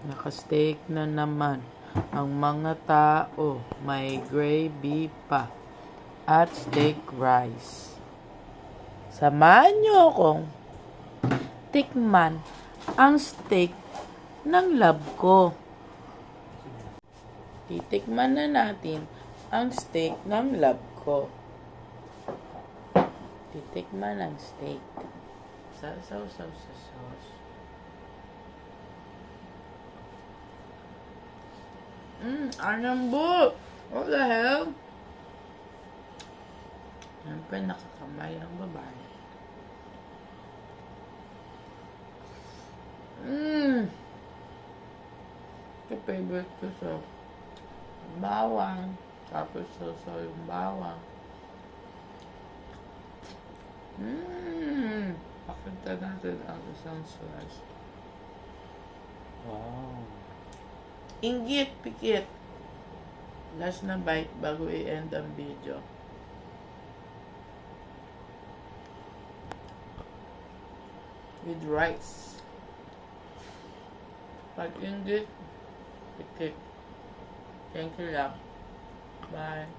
Nakasteak na naman ang mga tao. May gravy pa at steak rice. Samahan niyo akong tikman ang steak ng love ko. Titikman na natin ang steak ng love ko. Titikman ang steak. Sausaw sa sauce. Anambot! What the hell? Siyempre nakakamay ang babae. Ito favorite ko sa bawang. Tapos sa yung bawang. Pakita natin ang isang slice. Wow. Inggit, pikit. Last na bite bago i-end ang video. With rice. Pag inggit, pikit. Thank you lang. Bye.